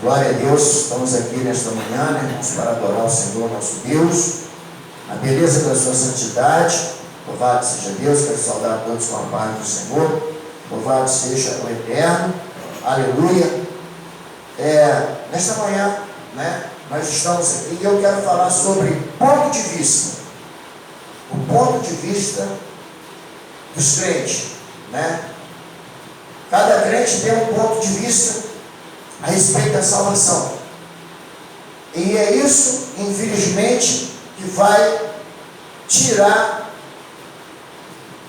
Glória a Deus, estamos aqui nesta manhã, né, irmãos, para adorar o Senhor nosso Deus, a beleza da sua santidade. Louvado seja Deus, quero saudar a todos com a paz do Senhor. Louvado seja o Eterno, aleluia. Nesta manhã, né, nós estamos aqui e eu quero falar sobre ponto de vista, o ponto de vista dos crentes, né? Cada crente tem um ponto de vista a respeito da salvação, e é isso, infelizmente, que vai tirar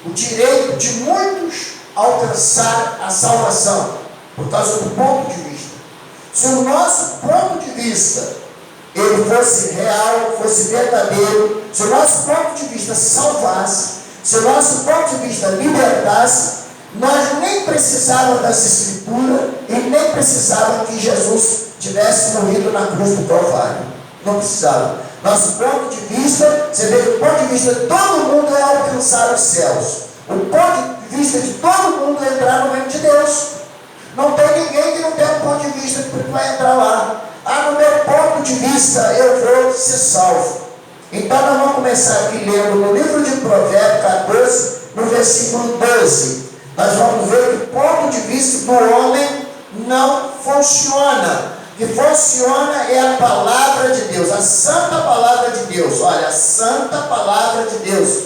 o direito de muitos alcançar a salvação, por causa do ponto de vista. Se o nosso ponto de vista ele fosse real, fosse verdadeiro, se o nosso ponto de vista salvasse, se o nosso ponto de vista libertasse, nós nem precisávamos das Escrituras e nem precisávamos que Jesus tivesse morrido na cruz do Calvário. Não precisava. Nosso ponto de vista, você vê que o ponto de vista de todo mundo é alcançar os céus. O ponto de vista de todo mundo é entrar no reino de Deus. Não tem ninguém que não tem um ponto de vista que vai entrar lá. No meu ponto de vista eu vou ser salvo. Então nós vamos começar aqui lendo no livro de Provérbios 14, no versículo 12. Nós vamos ver que o ponto de vista do homem não funciona. O que funciona é a palavra de Deus, a santa palavra de Deus. Olha, a santa palavra de Deus.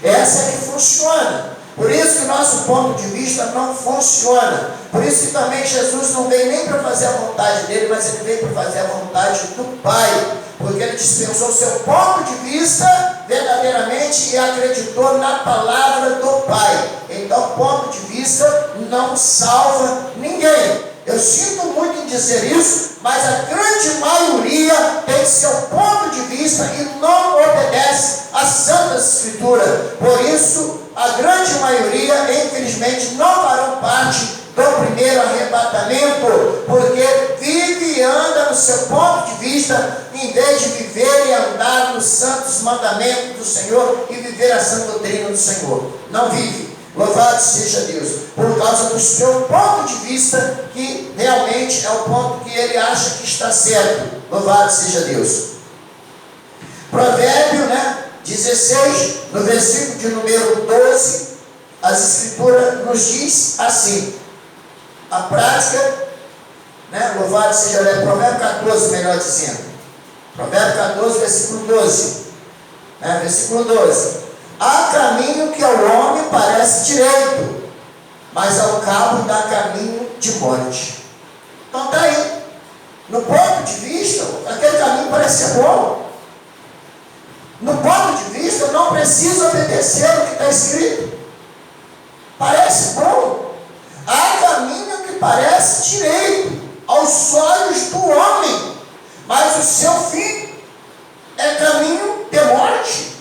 Essa é que funciona. Por isso que o nosso ponto de vista não funciona. Por isso que também Jesus não veio nem para fazer a vontade dele, mas ele veio para fazer a vontade do Pai. Porque ele dispensou o seu ponto de vista verdadeiramente e acreditou na palavra do Pai. Então, ponto de vista não salva ninguém. Eu sinto muito em dizer isso, mas a grande maioria tem seu ponto de vista e não obedece às Santas Escrituras. Por isso, a grande maioria, infelizmente, não farão parte do primeiro arrebatamento, porque vive e anda no seu ponto de vista, em vez de viver e andar nos santos mandamentos do Senhor e viver a sã doutrina do Senhor. Não vive. Louvado seja Deus, por causa do seu ponto de vista, que realmente é o ponto que ele acha que está certo. Louvado seja Deus. Provérbio, 16, no versículo de número 12, as Escrituras nos diz assim, a prática, louvado seja Deus, Provérbio 14, melhor dizendo, Provérbio 14, versículo 12, versículo 12, há caminho que ao homem parece direito, mas ao cabo dá caminho de morte. Então está aí, no ponto de vista, aquele caminho parece ser bom. No ponto de vista, eu não preciso obedecer o que está escrito. Parece bom. Há caminho que parece direito aos olhos do homem, mas o seu fim é caminho de morte.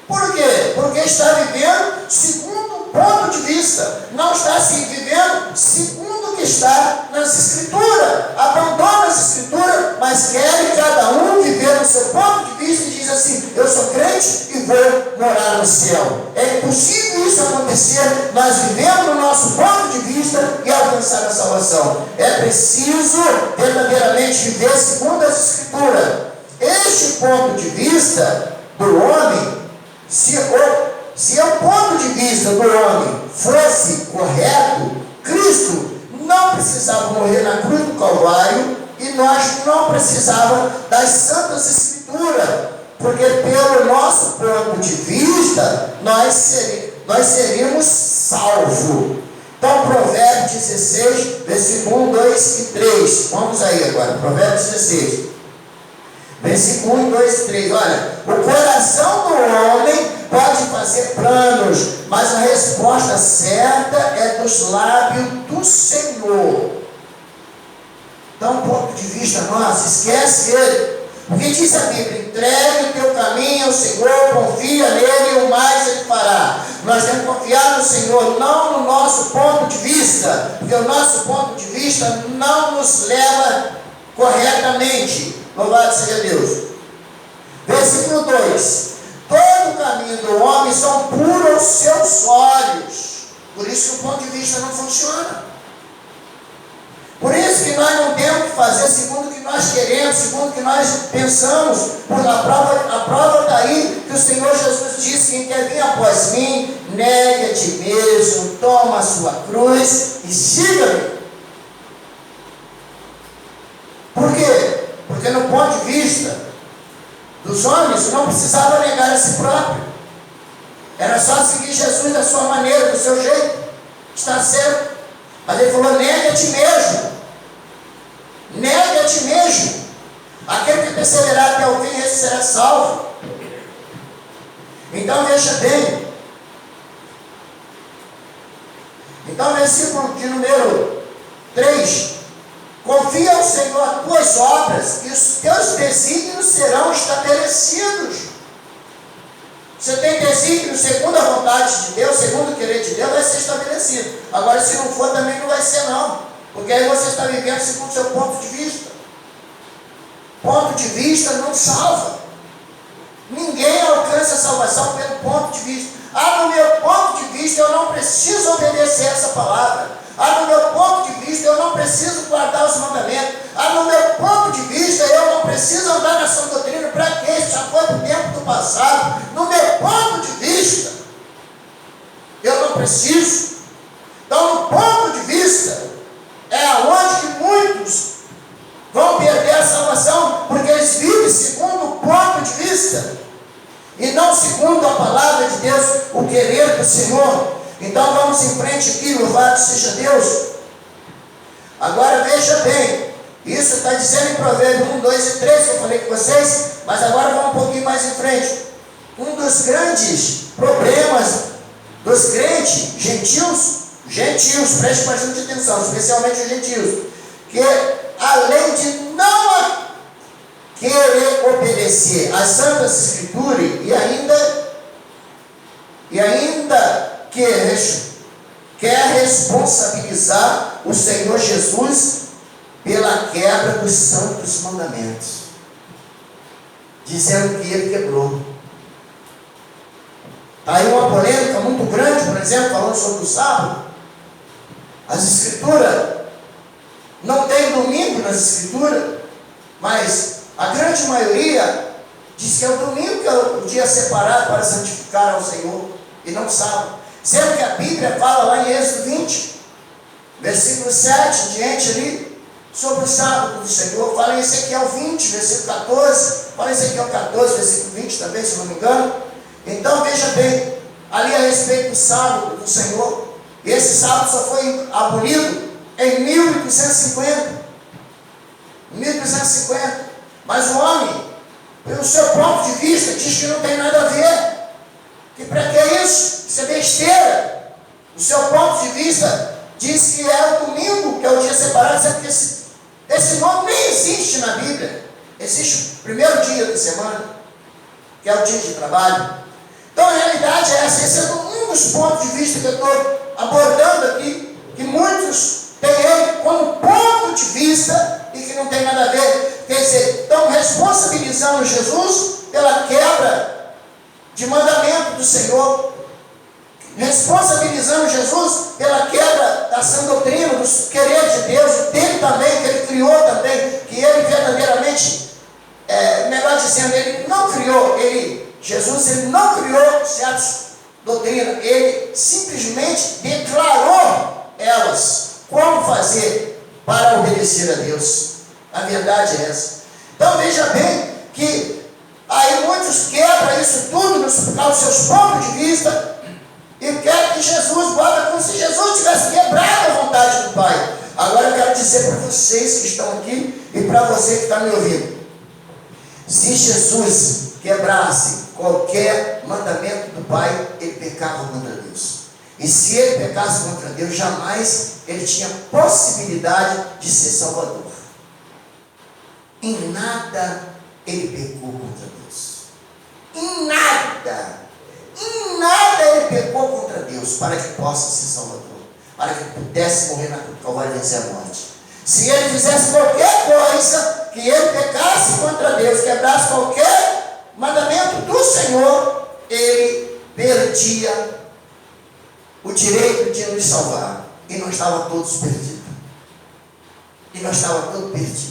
Por quê? Porque está vivendo segundo o ponto de vista, não está se vivendo segundo o que está nas Escrituras. Abandona as Escrituras, mas quer cada um viver no seu ponto de vista e diz assim, eu sou crente e vou morar no céu. É impossível isso acontecer, nós vivemos no nosso ponto de vista e alcançar a salvação. É preciso verdadeiramente viver segundo as Escrituras. Este ponto de vista do homem, se o ponto de vista do homem fosse correto, Cristo não precisava morrer na cruz do Calvário e nós não precisávamos das Santas Escrituras, porque pelo nosso ponto de vista nós seríamos salvos. Então, Provérbios 16, versículo 1, 2 e 3. Vamos aí agora, Provérbios 16. Versículo 1, 2 e 3. Olha, o coração do homem pode fazer planos, mas a resposta certa é dos lábios do Senhor. Então, ponto de vista nosso, esquece ele. Porque diz a Bíblia, entregue o teu caminho ao Senhor, confia nele e o mais ele fará. Nós temos que confiar no Senhor, não no nosso ponto de vista, porque o nosso ponto de vista não nos leva corretamente. Louvado seja Deus. Versículo 2. Todo o caminho do homem são puros aos seus olhos. Por isso que o ponto de vista não funciona. Por isso que nós fazer segundo o que nós queremos, segundo o que nós pensamos. Porque a prova está aí, que o Senhor Jesus disse: quem quer vir após mim, negue a ti mesmo, toma a sua cruz e siga-me. Por quê? Porque no ponto de vista dos homens, não precisava negar a si próprio. Era só seguir Jesus da sua maneira, do seu jeito. Está certo. Mas ele falou: nega a ti mesmo. Nega a ti mesmo. Aquele que perseverar até o fim, esse será salvo. Então veja bem. Então, versículo de número 3. Confia ao Senhor as tuas obras, e os teus desígnios serão estabelecidos. Você tem desígnio segundo a vontade de Deus, segundo o querer de Deus, vai ser estabelecido. Agora, se não for, também não vai ser, não. Porque aí você está vivendo segundo o seu ponto de vista. Ponto de vista não salva. Ninguém alcança a salvação pelo ponto de vista. No meu ponto de vista, eu não preciso obedecer essa palavra. No meu ponto de vista, eu não preciso guardar os mandamentos. No meu ponto de vista, eu não preciso andar na sã doutrina. Para quê? Isso já foi do tempo do passado. No meu ponto de vista, eu não preciso. Então, no ponto de vista, é aonde que muitos vão perder a salvação, porque eles vivem segundo o ponto de vista, e não segundo a palavra de Deus, o querer do Senhor. Então vamos em frente aqui, louvado seja Deus. Agora veja bem, isso está dizendo em Provérbios 1, 2 e 3, que eu falei com vocês, mas agora vamos um pouquinho mais em frente. Um dos grandes problemas dos crentes gentios, preste bastante atenção, especialmente os gentios, que além de não querer obedecer às Santas Escrituras e ainda quer responsabilizar o Senhor Jesus pela quebra dos santos mandamentos, dizendo que ele quebrou. Aí uma polêmica muito grande, por exemplo, falando sobre o sábado. As Escrituras não tem domingo nas Escrituras, mas a grande maioria diz que é o domingo que é o dia separado para santificar ao Senhor, e não sábado. Sendo que a Bíblia fala lá em Êxodo 20, versículo 7 em diante ali, sobre o sábado do Senhor. Fala em Ezequiel 20, versículo 14, fala em Ezequiel 14, versículo 20 também, se não me engano. Então veja bem, ali a respeito do sábado do Senhor. Esse sábado só foi abolido em 1250. Mas o homem, pelo seu ponto de vista, diz que não tem nada a ver. Que para que isso? Isso é besteira. O seu ponto de vista diz que é o domingo, que é o dia separado, sendo que esse nome nem existe na Bíblia. Existe o primeiro dia da semana, que é o dia de trabalho. Então a realidade é essa. Esse é um dos pontos de vista que eu estou abordando aqui, que muitos têm ele como ponto de vista e que não tem nada a ver. Quer dizer, estão responsabilizando Jesus pela quebra de mandamento do Senhor, responsabilizando Jesus pela quebra da sã doutrina, dos quereres de Deus, dele também, que ele criou também, que ele verdadeiramente, melhor dizendo, ele não criou, Jesus ele não criou certas doutrinas, ele simplesmente declarou elas, como fazer para obedecer a Deus. A verdade é essa. Então veja bem que aí muitos quebram isso tudo aos seus pontos de vista e querem que Jesus guarda como se Jesus tivesse quebrado a vontade do Pai. Agora eu quero dizer para vocês que estão aqui e para você que está me ouvindo: se Jesus quebrasse qualquer mandamento do Pai, ele pecava contra Deus. E se ele pecasse contra Deus, jamais ele tinha possibilidade de ser Salvador. Em nada ele pecou contra Deus. Em nada ele pecou contra Deus para que possa ser Salvador, para que pudesse morrer na cruz do Calvário e vencer a morte. Se ele fizesse qualquer coisa, que ele pecasse contra Deus, quebrasse qualquer mandamento do Senhor, ele perdia o direito de nos salvar. E nós estávamos todos perdidos. E nós estávamos todos perdidos.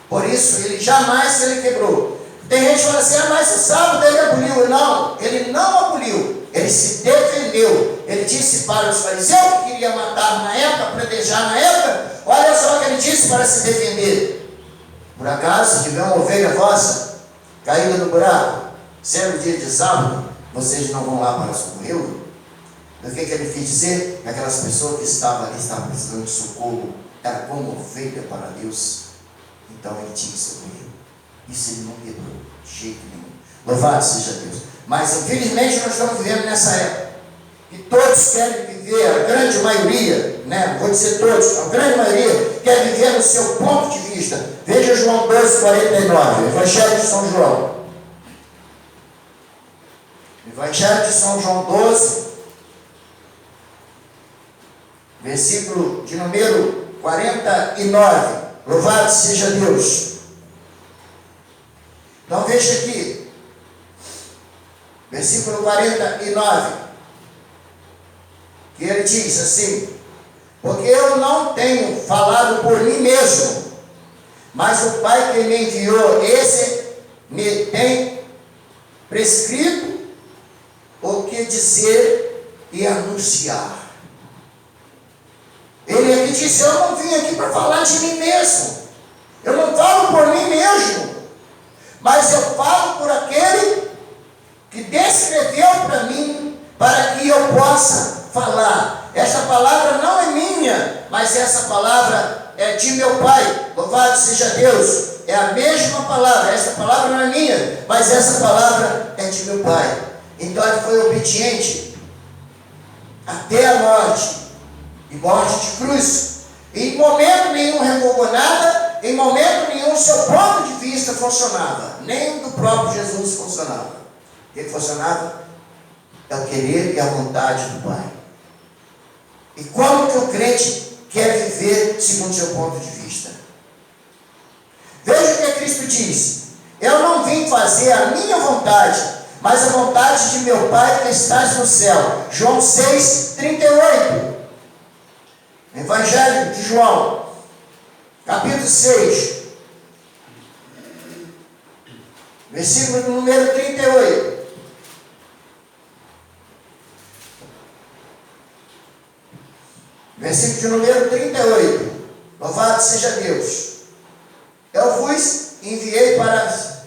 Por isso, ele jamais se quebrou. Tem gente que fala assim, mas o sábado ele aboliu. Não, ele não aboliu. Ele se defendeu. Ele disse para os fariseus que queria matar na época, predejar na época. Olha só o que ele disse para se defender. Por acaso, se tiver uma ovelha vossa caída no buraco, sendo dia de sábado, vocês não vão lá para socorrê-lo? O que ele quis dizer? Que aquelas pessoas que estavam ali estavam precisando de socorro, era como ovelha para Deus. Então ele tinha que socorrer. Isso ele não quebrou, de jeito nenhum. Louvado seja Deus. Mas infelizmente nós estamos vivendo nessa época que todos querem viver, a grande maioria, né? Vou dizer todos, a grande maioria quer viver no seu ponto de vista. Veja João 12:49, Evangelho de São João. Evangelho de São João 12, versículo de número 49. Louvado seja Deus. Então veja aqui, versículo 49, que ele diz assim: porque eu não tenho falado por mim mesmo, mas o Pai que me enviou, esse me tem prescrito o que dizer e anunciar. Ele aqui disse: eu não vim aqui para falar de mim mesmo, eu não falo por mim mesmo, mas eu falo por aquele que descreveu para mim, para que eu possa falar. Esta palavra não é minha, mas essa palavra é de meu Pai. Louvado seja Deus. É a mesma palavra. Essa palavra não é minha, mas essa palavra é de meu Pai. Então ele foi obediente até a morte, e morte de cruz. Em momento nenhum revogou nada, em momento nenhum seu ponto de vista funcionava, nem do próprio Jesus funcionava. O que funcionava? É o querer e a vontade do Pai. E como que o crente quer viver segundo seu ponto de vista? Veja o que Cristo diz: eu não vim fazer a minha vontade, mas a vontade de meu Pai que estás no céu. João 6:38. Evangelho de João, capítulo 6, versículo número 38. Versículo de número 38. Louvado seja Deus. Eu vos enviei para...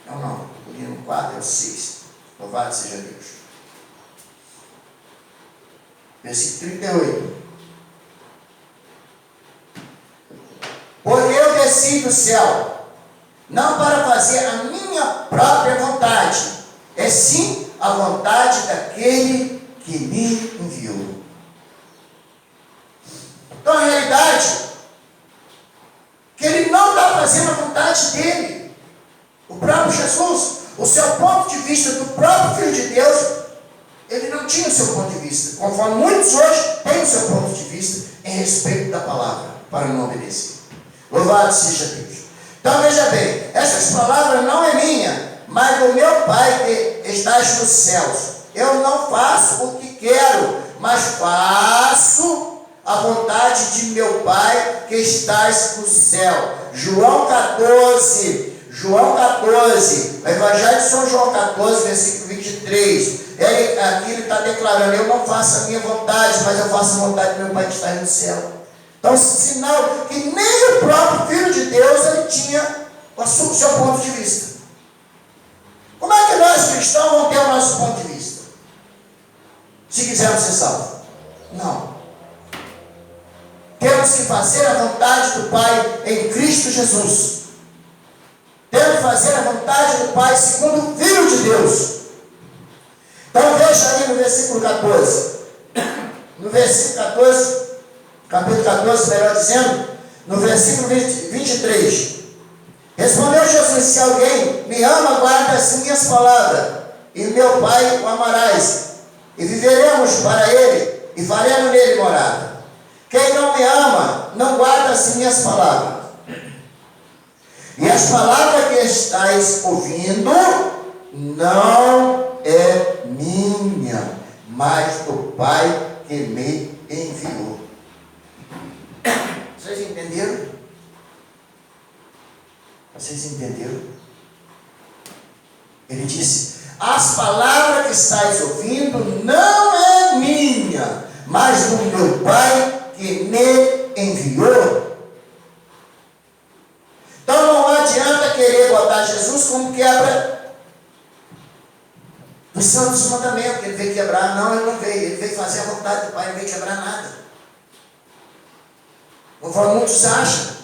Não, o 4 é o 6. Louvado seja Deus. Versículo 38. Porque eu desci do céu, não para fazer a minha própria vontade, é sim a vontade daquele que me enviou. Então, a realidade, que ele não está fazendo a vontade dele. O próprio Jesus, o seu ponto de vista do próprio Filho de Deus, ele não tinha o seu ponto de vista, conforme muitos hoje têm o seu ponto de vista em respeito da palavra, para não obedecer. Louvado seja Deus. Então veja bem, essas palavras não é minha, mas do meu Pai que estás nos céus. Eu não faço o que quero, mas faço a vontade de meu Pai que estás no céu. João 14, o Evangelho de São João 14, versículo 23. Aqui ele está declarando: eu não faço a minha vontade, mas eu faço a vontade do meu Pai que está no céu. Então, sinal que nem o próprio Filho de Deus ele tinha o seu ponto de vista. Como é que nós cristãos vamos ter o nosso ponto de vista? Se quisermos ser salvos? Não. Temos que fazer a vontade do Pai em Cristo Jesus. Temos que fazer a vontade do Pai segundo o Filho de Deus. Então veja aí no versículo 14. No versículo 14, capítulo 14, melhor dizendo, no versículo 23. Respondeu Jesus: se alguém me ama, guarda as minhas palavras, e meu Pai o amarás, e viveremos para ele, e faremos nele morada. Quem não me ama, não guarda as minhas palavras. E as palavras que estáis ouvindo, não é minha, mas do Pai que me enviou. Vocês entenderam? Vocês entenderam? Ele disse: as palavras que estáis ouvindo não é minha, mas do meu Pai que me enviou. Então não adianta querer botar Jesus como quebra dos santos mandamentos, que ele veio quebrar. Não, ele não veio. Ele veio fazer a vontade do Pai, não veio quebrar nada. Conforme muitos acham.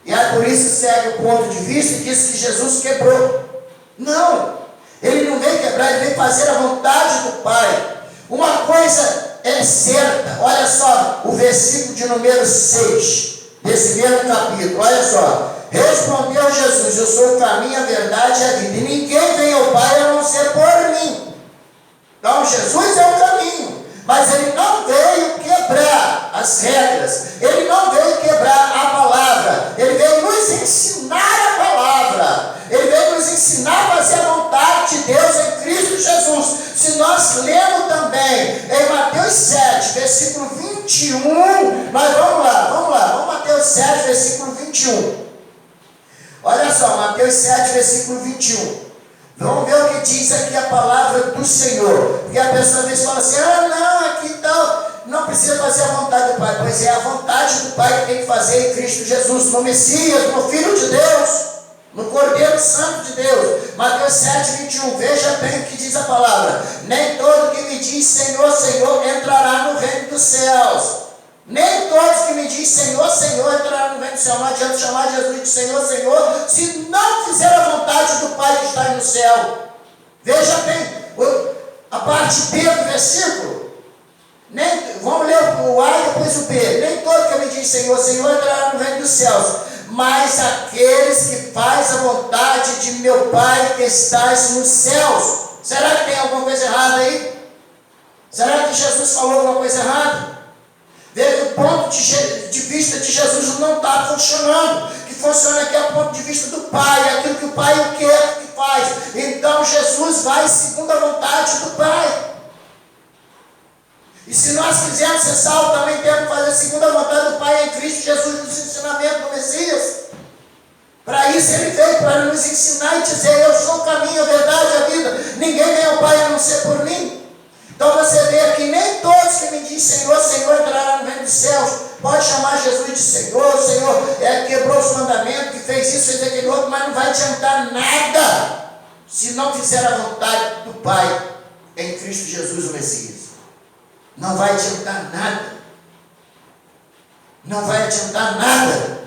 E aí por isso segue o ponto de vista e diz que Jesus quebrou. Não, ele não veio quebrar, ele veio fazer a vontade do Pai. Uma coisa é certa, olha só, o versículo de número 6, desse mesmo capítulo, olha só. Respondeu Jesus: eu sou o caminho, a verdade e a vida, e ninguém vem ao Pai a não ser por mim. Então Jesus é o caminho, mas ele não veio quebrar as regras, ele não veio quebrar a palavra, ele veio nos ensinar a palavra, ele veio nos ensinar a fazer a vontade de Deus em Cristo Jesus. Se nós lemos também em Mateus 7, versículo 21, mas vamos Mateus 7, versículo 21. Olha só, Mateus 7, versículo 21. Vamos ver o que diz aqui a palavra do Senhor. Porque a pessoa às vezes fala assim: ah, não, aqui tal, não precisa fazer a vontade do Pai. Pois é a vontade do Pai que tem que fazer em Cristo Jesus, no Messias, no Filho de Deus, no Cordeiro Santo de Deus. Mateus 7, 21. Veja bem o que diz a palavra: nem todo que me diz Senhor, Senhor entrará no reino dos céus. Nem todos que me dizem Senhor, Senhor entrarão no reino do céu. Não adianta chamar Jesus de Senhor, Senhor, se não fizer a vontade do Pai que está no céu. Veja bem, a parte B do versículo. Vamos ler o A e depois o B. Nem todo que me diz Senhor, Senhor entrará no reino dos céus, mas aqueles que fazem a vontade de meu Pai que está nos céus. Será que tem alguma coisa errada aí? Será que Jesus falou alguma coisa errada? Veja, o ponto de vista de Jesus não está funcionando. O que funciona aqui é o ponto de vista do Pai, aquilo que o Pai quer que faz. Então Jesus vai segundo a vontade do Pai. E se nós quisermos ser salvos, também temos que fazer segundo a vontade do Pai em Cristo Jesus, nos ensinamentos do Messias. Para isso ele veio, para nos ensinar e dizer: eu sou o caminho, a verdade e a vida. Ninguém vem ao Pai a não ser por mim. Então você vê aqui, nem todos que me dizem Senhor, Senhor entrarão no reino dos céus. Pode chamar Jesus de Senhor, Senhor quebrou os mandamentos, que fez isso, fez aquele outro, mas não vai adiantar nada se não fizer a vontade do Pai em Cristo Jesus, o Messias. Não vai adiantar nada. Não vai adiantar nada.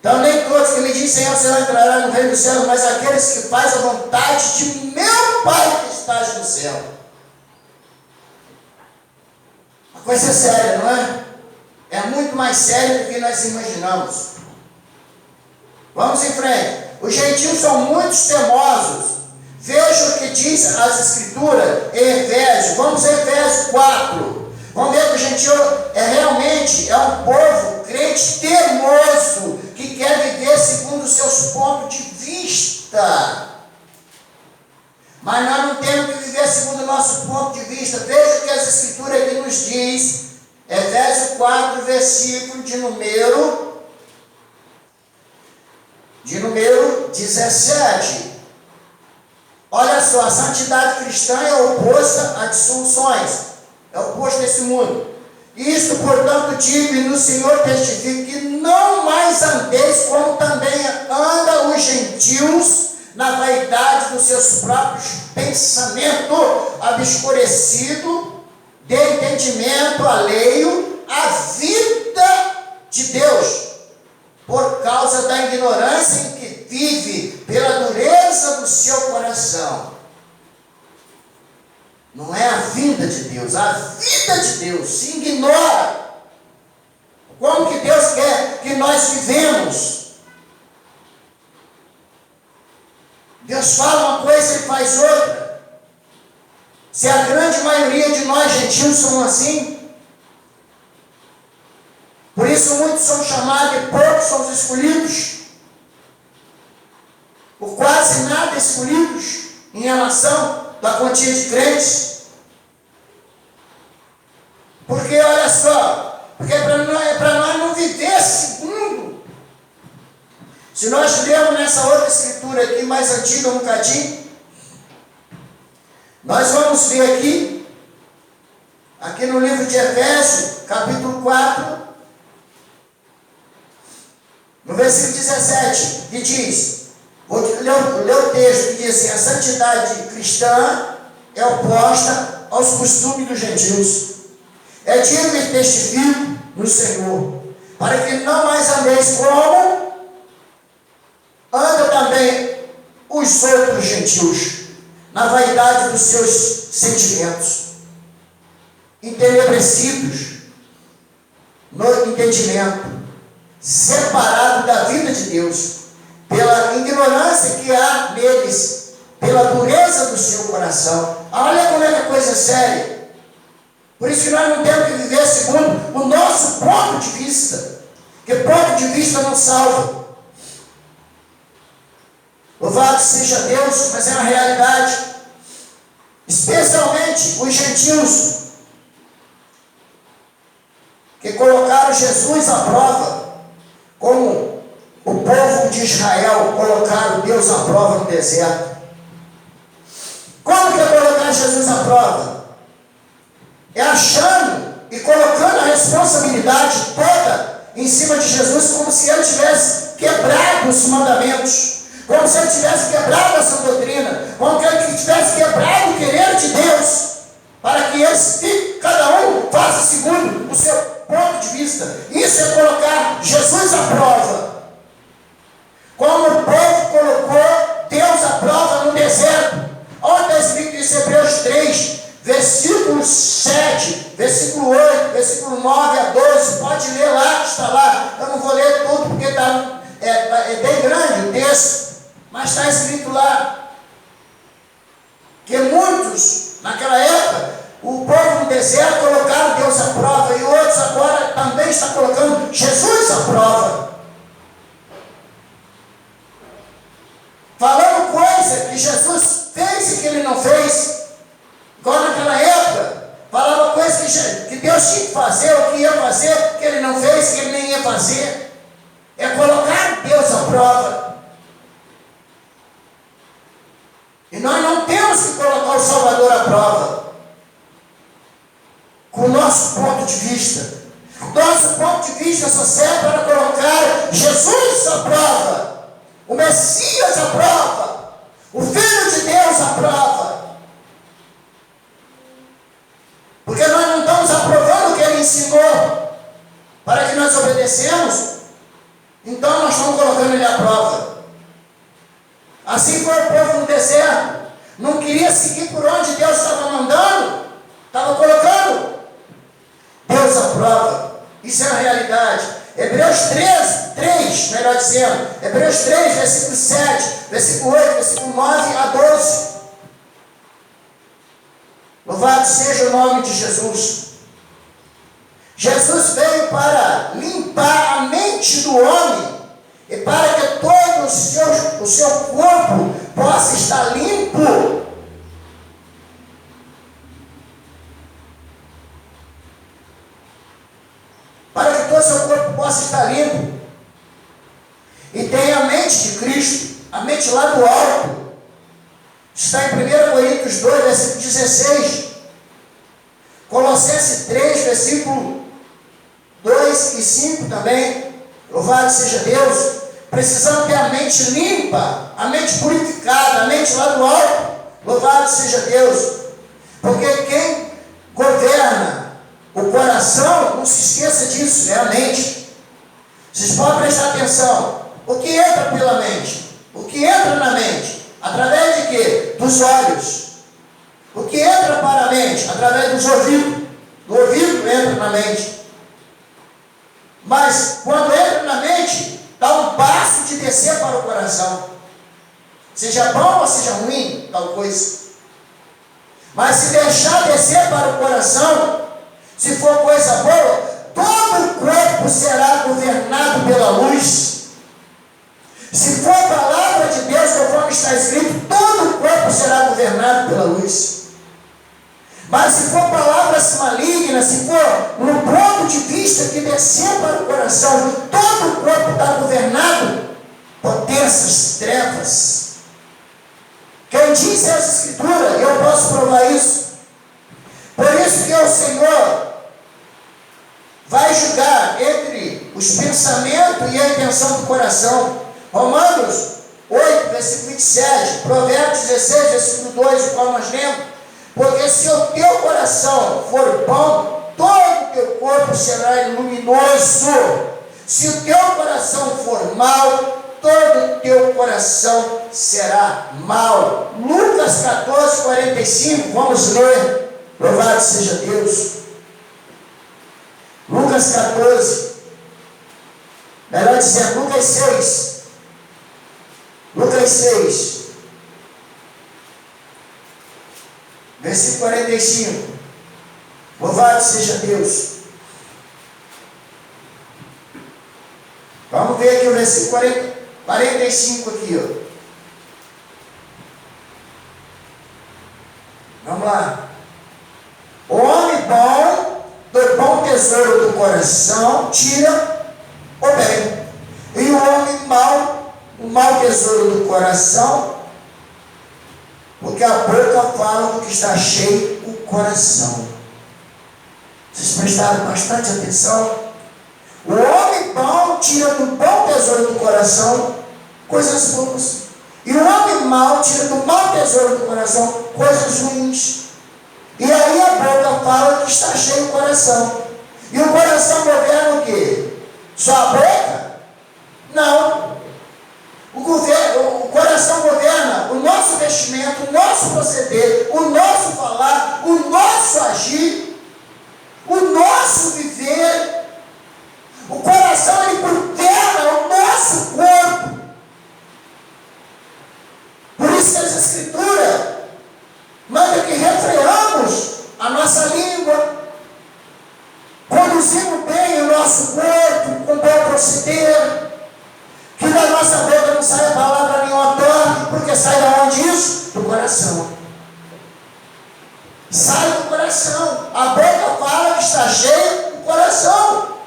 Então nem todos que me dizem Senhor, Senhor entrarão no reino dos céus, mas aqueles que fazem a vontade de meu Pai que está no céu. A coisa é séria, não é? É muito mais séria do que nós imaginamos. Vamos em frente. Os gentios são muito temosos. Veja o que diz as Escrituras em Efésios. Vamos em Efésios 4. Vamos ver que o gentio realmente é um povo crente teimoso, que quer viver segundo os seus pontos de vista. Mas nós não temos que viver segundo o nosso ponto de vista. Veja o que as Escrituras aqui nos diz. Efésios 4, versículo de número 17. Olha só, a santidade cristã é oposta a dissoluções. É oposto desse mundo. Isto, portanto, digo e no Senhor testifico, que não mais andeis como também andam os gentios na vaidade dos seus próprios pensamentos, obscurecido de entendimento alheio à vida de Deus, por causa da ignorância em que vive, pela dureza do seu coração. Não é a vinda de Deus, a vida de Deus se ignora. Como que Deus quer que nós vivemos? Deus fala uma coisa e faz outra. Se a grande maioria de nós gentios são assim, por isso muitos são chamados e poucos são os escolhidos, por quase nada escolhidos em relação da quantia de crentes. Porque olha só, Porque é para nós não viver segundo. Se nós lermos nessa outra escritura aqui, mais antiga um bocadinho, nós vamos ver aqui no livro de Efésios, capítulo 4, no versículo 17, que diz, vou ler o texto que diz assim: a santidade cristã é oposta aos costumes dos gentios. É digno e testifico no Senhor, para que não mais andeis como andam também os outros gentios, na vaidade dos seus sentimentos, entenebrecidos no entendimento, separado da vida de Deus, pela ignorância que há neles, pela dureza do seu coração. Olha como é que a coisa é séria. Por isso que nós não temos que viver segundo o nosso ponto de vista, porque ponto de vista não salva. Louvado seja Deus, mas é uma realidade. Especialmente os gentios, que colocaram Jesus à prova, como o povo de Israel colocaram Deus à prova no deserto. Como que é colocar Jesus à prova? É achando e colocando a responsabilidade toda em cima de Jesus, como se ele tivesse quebrado os mandamentos, como se ele tivesse quebrado essa doutrina, como se ele tivesse quebrado o querer de Deus, para que eles, cada um, faça segundo o seu ponto de vista. Isso é colocar Jesus à prova, como o povo colocou Deus à prova no deserto. Olha o que está escrito em Hebreus 3, versículo 7, versículo 8, versículo 9 a 12, pode ler lá, está lá. Eu não vou ler tudo porque é bem grande o texto, mas está escrito lá que muitos, naquela época, o povo no deserto colocaram Deus à prova, e outros agora também estão colocando Jesus à prova, falando coisa que Jesus fez e que ele não fez. Igual naquela época, falava coisas que Deus tinha que fazer, ou que ia fazer, que ele não fez, que ele nem ia fazer. É colocar Deus à prova. E nós não temos que colocar o Salvador à prova, com o nosso ponto de vista. Nosso ponto de vista só serve para colocar Jesus à prova, o Messias à prova, o Filho de Deus à prova. Porque nós não estamos aprovando o que ele ensinou para que nós obedecemos, então nós estamos colocando ele à prova. Assim foi o povo no deserto, não queria seguir por onde Deus estava mandando, estava colocando Deus à prova. Isso é uma realidade. Hebreus 3, melhor dizendo, Hebreus 3, versículo 7, versículo 8, versículo 9 a 12. Louvado seja o nome de Jesus. Jesus veio para limpar a mente do homem e para que todo o seu corpo possa estar limpo. Para que todo o seu corpo possa estar limpo. E tenha a mente de Cristo, a mente lá do alto. Está em 1 Coríntios 2, versículo 16. Colossenses 3, versículo 2 e 5 também. Louvado seja Deus. Precisamos ter a mente limpa, a mente purificada, a mente lá do alto. Louvado seja Deus. Porque quem governa o coração, não se esqueça disso, é a mente. Vocês podem prestar atenção. O que entra pela mente? O que entra na mente? Através de quê? Dos olhos. O que entra para a mente? Através dos ouvidos. Do ouvido entra na mente. Mas quando entra na mente, dá um passo de descer para o coração. Seja bom ou seja ruim, tal coisa. Mas se deixar descer para o coração, se for coisa boa, todo o corpo será governado pela luz. Se for a palavra de Deus, conforme está escrito, todo o corpo será governado pela luz. Mas se for palavras malignas, se for no ponto de vista que descer para o coração, e todo o corpo está governado por densas trevas. Quem diz essa escritura, eu posso provar isso. Por isso que o Senhor vai julgar entre os pensamentos e a intenção do coração. Romanos 8, versículo 27, Provérbios 16, versículo 2, o qual nós lemos. Porque se o teu coração for bom, todo o teu corpo será luminoso. Se o teu coração for mau, todo o teu coração será mau. Lucas 14, 45, vamos ler. Louvado seja Deus. Lucas 14, melhor dizendo, Lucas 6. Lucas 6, versículo 45. Louvado seja Deus. Vamos ver aqui o versículo 45 aqui, ó. Vamos lá. O homem bom, do bom tesouro do coração, tira o bem. E o homem mau, o mau tesouro do coração, porque a boca fala do que está cheio o coração. Vocês prestaram bastante atenção? O homem bom tira do bom tesouro do coração coisas boas. E o homem mau tira do mau tesouro do coração coisas ruins. E aí a boca fala que está cheio o coração. E o coração governa o quê? Só a boca? Não. O coração governa o nosso vestimento, o nosso proceder, o nosso falar, o nosso agir, o nosso viver. O coração, ele governa o nosso corpo. Por isso que as Escrituras manda que refreamos a nossa língua, conduzimos bem o nosso corpo, com bom proceder, que da nossa boca não saia palavra nenhuma torta, porque sai da onde isso? Do coração. Sai do coração. A boca fala que está cheia do coração.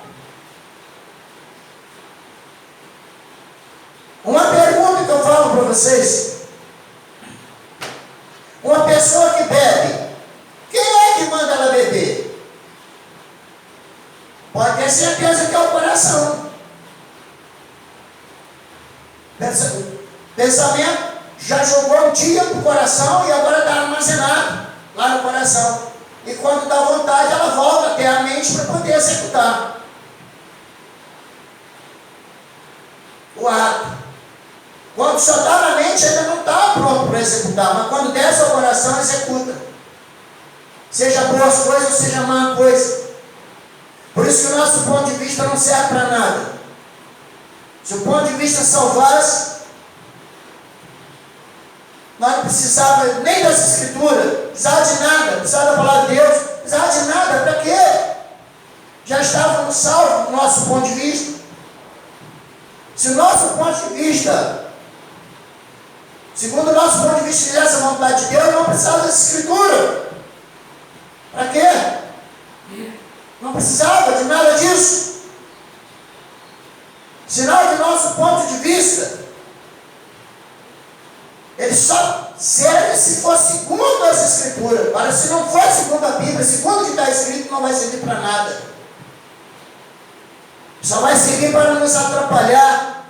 Uma pergunta que eu falo para vocês. Uma pessoa que bebe, quem é que manda ela beber? Pode ter certeza que é o coração. Pensamento já jogou um dia para o coração e agora está armazenado lá no coração. E quando dá vontade, ela volta até a mente para poder executar o ato. Quando só está na mente, ainda não está pronto para executar, mas quando desce ao coração, executa. Seja boas coisas, seja má coisa. Por isso que o nosso ponto de vista não serve para nada. Se o ponto de vista salvasse, nós não precisávamos nem das Escrituras, precisava de nada, precisava da palavra de Deus, precisava de nada, para quê? Já estávamos salvos do nosso ponto de vista. Se o nosso ponto de vista, segundo o nosso ponto de vista, fizesse a vontade de Deus, não precisava das Escrituras. Para quê? Não precisava de nada disso. Sinal que nosso ponto de vista, ele só serve se for segundo as Escrituras. Agora, se não for segundo a Bíblia, segundo o que está escrito, não vai servir para nada. Só vai servir para nos atrapalhar.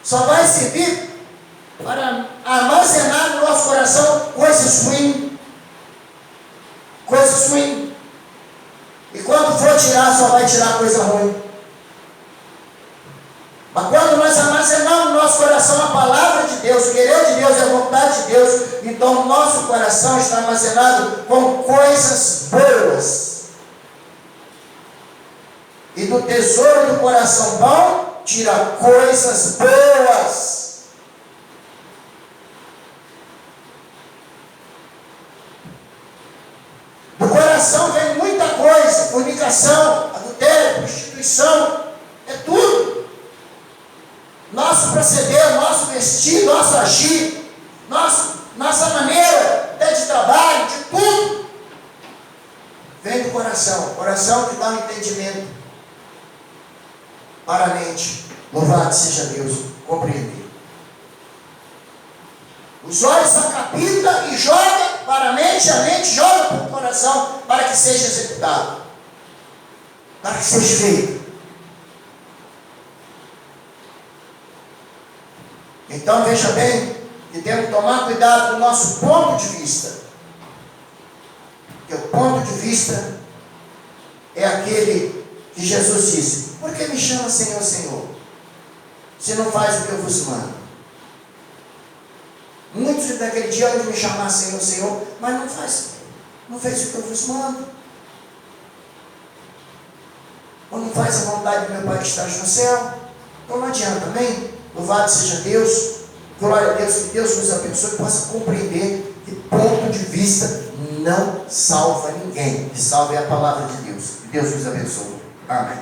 Só vai servir para armazenar no nosso coração coisas ruins. Coisas ruins. E quando for tirar, só vai tirar coisa ruim. Mas quando nós armazenamos no nosso coração a palavra de Deus, o querer de Deus e a vontade de Deus, então o nosso coração está armazenado com coisas boas. E do tesouro do coração bom, tira coisas boas. Do coração vem muita coisa: fornicação, adultério, prostituição, é tudo. Nosso proceder, nosso vestir, nosso agir, nossa maneira até de trabalho, de tudo. coração. Coração que dá um entendimento para a mente. Louvado seja Deus. Compreender. Os olhos são capita e joga para a mente joga para o coração para que seja executado. Para que seja feito. Então veja bem que temos que tomar cuidado com o nosso ponto de vista. Porque o ponto de vista é aquele que Jesus disse: por que me chama Senhor, Senhor, se não faz o que eu vos mando? Muitos daquele dia hão de me chamar Senhor, Senhor, mas não fez o que eu vos mando. Ou não faz a vontade do meu Pai que estás no céu. Então não adianta, amém? Louvado seja Deus. Glória a Deus, que Deus nos abençoe e possa compreender que ponto de vista não salva ninguém. Que salve é a palavra de Deus. Que Deus nos abençoe. Amém.